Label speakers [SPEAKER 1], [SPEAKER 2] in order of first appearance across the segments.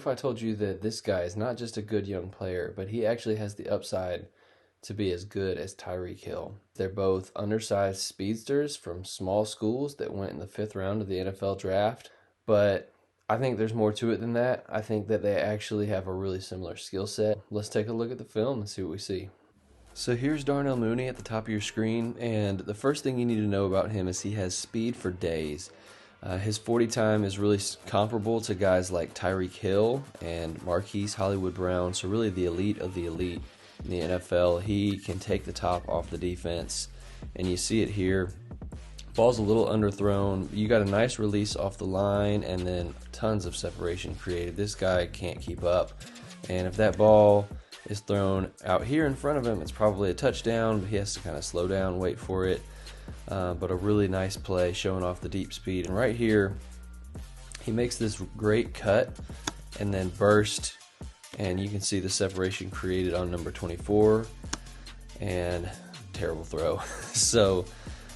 [SPEAKER 1] I told you that this guy is not just a good young player, but he actually has the upside to be as good as Tyreek Hill. They're both undersized speedsters from small schools that went in the 5th round of the NFL draft, but I think there's more to it than that. I think that they actually have a really similar skill set. Let's take a look at the film and see what we see. So here's Darnell Mooney at the top of your screen, and the first thing you need to know about him is he has speed for days. His 40 time is really comparable to guys like Tyreek Hill and Marquise Hollywood Brown, so really the elite of the elite in the NFL. He can take the top off the defense, and you see it here. Ball's a little underthrown. You got a nice release off the line, and then tons of separation created. This guy can't keep up, and if that ball is thrown out here in front of him, it's probably a touchdown, but he has to kind of slow down, wait for it. But a really nice play showing off the deep speed. And right here, he makes this great cut and then burst, and you can see the separation created on number 24, and terrible throw. So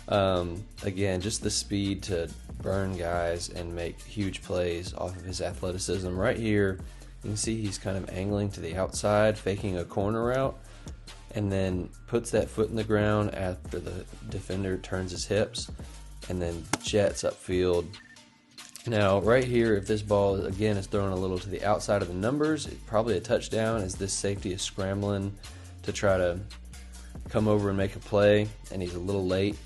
[SPEAKER 1] again, just the speed to burn guys and make huge plays off of his athleticism. Right here, you can see he's kind of angling to the outside, faking a corner route, and then puts that foot in the ground after the defender turns his hips, and then jets upfield. Now, right here, if this ball, again, is thrown a little to the outside of the numbers, it's probably a touchdown, as this safety is scrambling to try to come over and make a play, and he's a little late,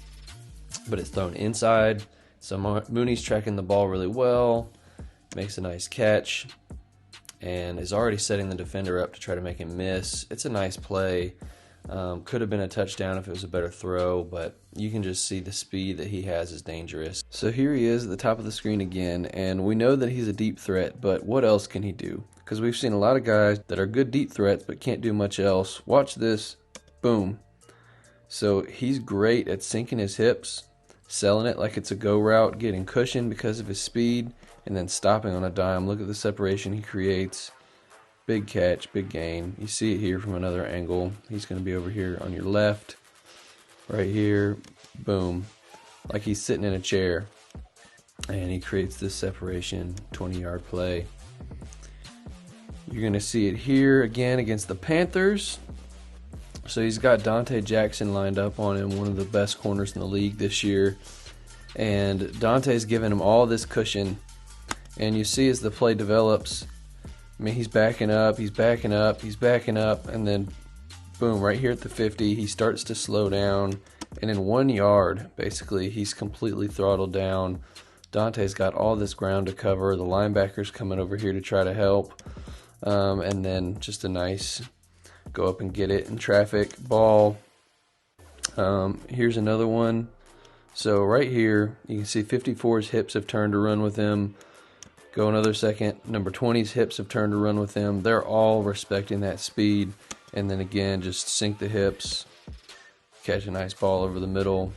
[SPEAKER 1] but it's thrown inside. So Mooney's tracking the ball really well, makes a nice catch, and is already setting the defender up to try to make him miss. It's a nice play. Could have been a touchdown if it was a better throw, but you can just see the speed that he has is dangerous. So here he is at the top of the screen again, and we know that he's a deep threat, but what else can he do? Because we've seen a lot of guys that are good deep threats but can't do much else. Watch this. Boom. So he's great at sinking his hips, selling it like it's a go route, getting cushion because of his speed, and then stopping on a dime. Look at the separation he creates. Big catch, big gain. You see it here from another angle. He's going to be over here on your left, right here. Boom. Like he's sitting in a chair, and he creates this separation, 20-yard play. You're going to see it here again against the Panthers. So he's got Dante Jackson lined up on him, one of the best corners in the league this year. And Dante's giving him all this cushion. And you see as the play develops, I mean, he's backing up, he's backing up, he's backing up, and then boom, right here at the 50, he starts to slow down. And in 1 yard, basically, he's completely throttled down. Dante's got all this ground to cover. The linebacker's coming over here to try to help. And then just a nice go up and get it in traffic ball. Here's another one. So right here, you can see 54's hips have turned to run with him. Go another second. Number 20's hips have turned to run with him. They're all respecting that speed. And then again, just sink the hips, catch a nice ball over the middle.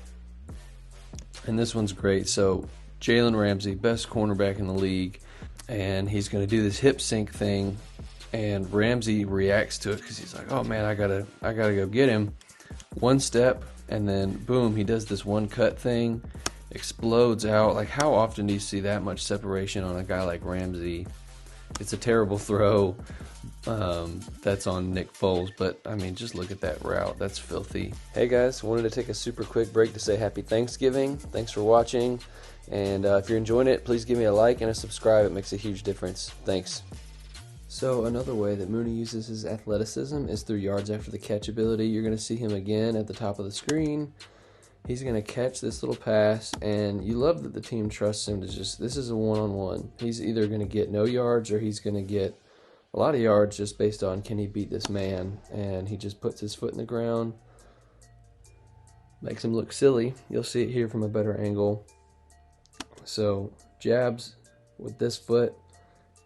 [SPEAKER 1] And this one's great. So Jalen Ramsey, best cornerback in the league, and he's going to do this hip sink thing. And Ramsey reacts to it because he's like, "Oh man, I gotta go get him." One step, and then boom, he does this one cut thing. Explodes out. Like, how often do you see that much separation on a guy like Ramsey? It's a terrible throw. That's on Nick Foles, but I mean, just look at that route. That's filthy. Hey guys, wanted to take a super quick break to say happy Thanksgiving. Thanks for watching, and if you're enjoying it, please give me a like and a subscribe. It makes a huge difference. Thanks. So another way that Mooney uses his athleticism is through yards after the catch ability. You're going to see him again at the top of the screen. He's going to catch this little pass, and you love that the team trusts him to just, this is a one-on-one. He's either going to get no yards or he's going to get a lot of yards just based on can he beat this man. And he just puts his foot in the ground, makes him look silly. You'll see it here from a better angle. So jabs with this foot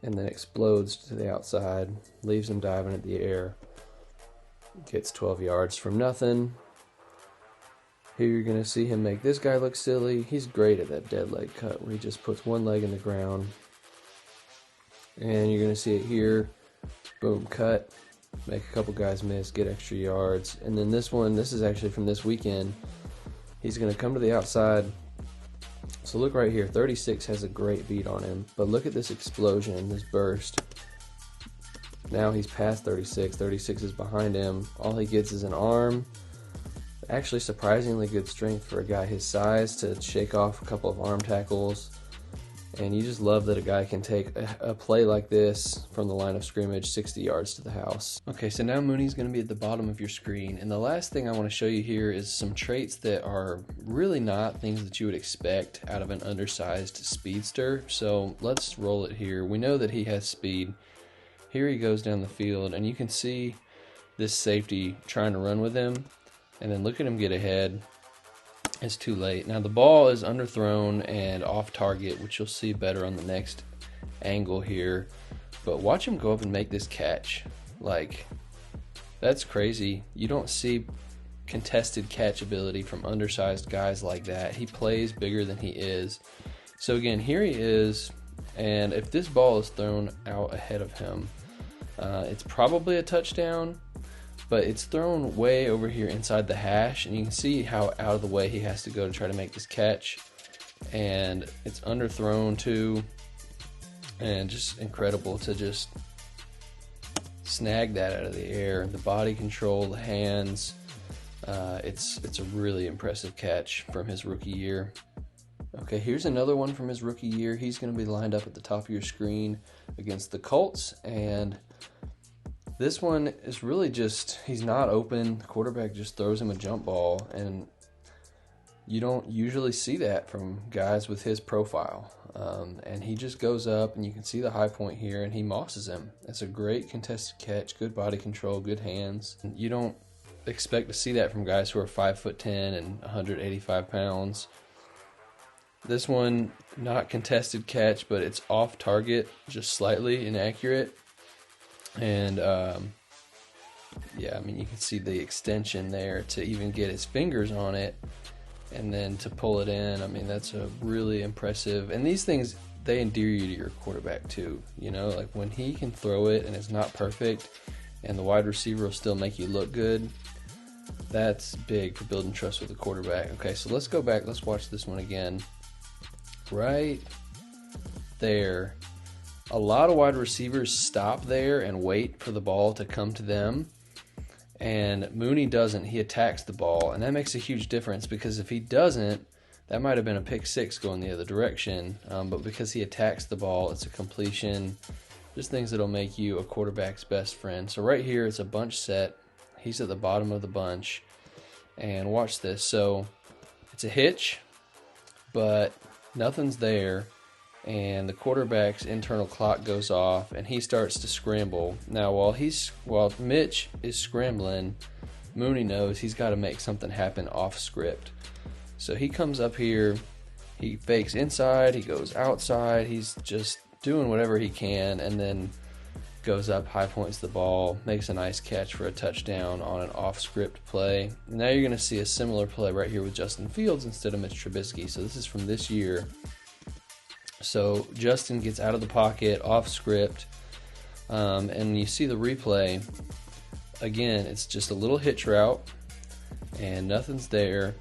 [SPEAKER 1] and then explodes to the outside, leaves him diving at the air. Gets 12 yards from nothing. Here you're going to see him make this guy look silly. He's great at that dead leg cut where he just puts one leg in the ground. And you're going to see it here. Boom, cut. Make a couple guys miss, get extra yards. And then this one, this is actually from this weekend. He's going to come to the outside. So look right here. 36 has a great beat on him. But look at this explosion, this burst. Now he's past 36. 36 is behind him. All he gets is an arm. Actually, surprisingly good strength for a guy his size to shake off a couple of arm tackles. And you just love that a guy can take a play like this from the line of scrimmage 60 yards to the house. Okay, so now Mooney's going to be at the bottom of your screen. And the last thing I want to show you here is some traits that are really not things that you would expect out of an undersized speedster. So let's roll it here. We know that he has speed. Here he goes down the field, and you can see this safety trying to run with him. And then look at him get ahead. It's too late. Now the ball is underthrown and off target, which you'll see better on the next angle here. But watch him go up and make this catch. Like, that's crazy. You don't see contested catch ability from undersized guys like that. He plays bigger than he is. So again, here he is, and if this ball is thrown out ahead of him, it's probably a touchdown. But it's thrown way over here inside the hash, and you can see how out of the way he has to go to try to make this catch. And it's underthrown too, and just incredible to just snag that out of the air. The body control, the hands, it's a really impressive catch from his rookie year. Okay, here's another one from his rookie year. He's going to be lined up at the top of your screen against the Colts, and this one is really just, he's not open. The quarterback just throws him a jump ball, and you don't usually see that from guys with his profile. And he just goes up, and you can see the high point here, and he mosses him. It's a great contested catch, good body control, good hands. You don't expect to see that from guys who are 5'10" and 185 pounds. This one, not contested catch, but it's off target, just slightly inaccurate. And yeah, I mean, you can see the extension there to even get his fingers on it and then to pull it in. I mean, that's a really impressive, and these things, they endear you to your quarterback too, you know, like when he can throw it and it's not perfect and the wide receiver will still make you look good, that's big for building trust with the quarterback. Okay, so let's go back, let's watch this one again. Right there, a lot of wide receivers stop there and wait for the ball to come to them, and Mooney doesn't. He attacks the ball, and that makes a huge difference, because if he doesn't, that might have been a pick six going the other direction, but because he attacks the ball, it's a completion. Just things that'll make you a quarterback's best friend. So right here, it's a bunch set. He's at the bottom of the bunch, and watch this. So it's a hitch, but nothing's there, and the quarterback's internal clock goes off, and he starts to scramble. Now, while Mitch is scrambling, Mooney knows he's got to make something happen off script. So he comes up here, he fakes inside, he goes outside, he's just doing whatever he can, and then goes up, high points the ball, makes a nice catch for a touchdown on an off-script play. Now you're going to see a similar play right here with Justin Fields instead of Mitch Trubisky. So this is from this year. So Justin gets out of the pocket, off script, and you see the replay. Again, it's just a little hitch route, and nothing's there,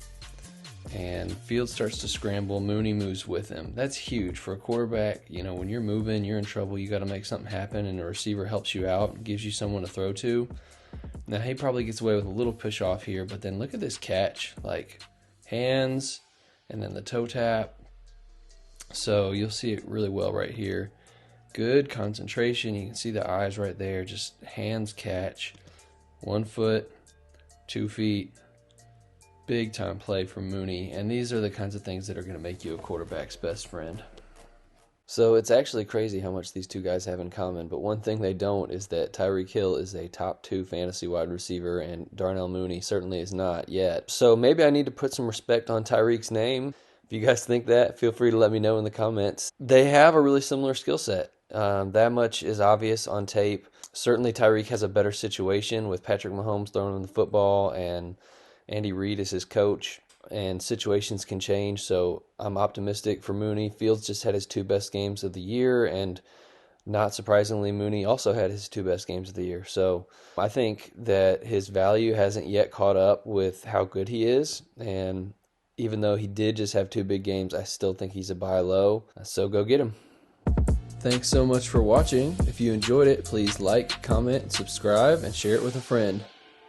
[SPEAKER 1] and Fields starts to scramble. Mooney moves with him. That's huge for a quarterback. You know, when you're moving, you're in trouble, you got to make something happen, and a receiver helps you out and gives you someone to throw to. Now, he probably gets away with a little push off here, but then look at this catch. Like, hands, and then the toe tap. So you'll see it really well right here. Good concentration. You can see the eyes right there. Just hands catch. 1 foot, 2 feet. Big time play from Mooney. And these are the kinds of things that are going to make you a quarterback's best friend. So it's actually crazy how much these two guys have in common. But one thing they don't is that Tyreek Hill is a top 2 fantasy wide receiver, and Darnell Mooney certainly is not yet. So maybe I need to put some respect on Tyreek's name. If you guys think that, feel free to let me know in the comments. They have a really similar skill set. That much is obvious on tape. Certainly Tyreek has a better situation with Patrick Mahomes throwing him the football and Andy Reid is his coach, and situations can change, so I'm optimistic for Mooney. Fields just had his 2 best games of the year, and not surprisingly, Mooney also had his 2 best games of the year. So I think that his value hasn't yet caught up with how good he is, and even though he did just have 2 big games, I still think he's a buy low. So go get him. Thanks so much for watching. If you enjoyed it, please like, comment, subscribe, and share it with a friend.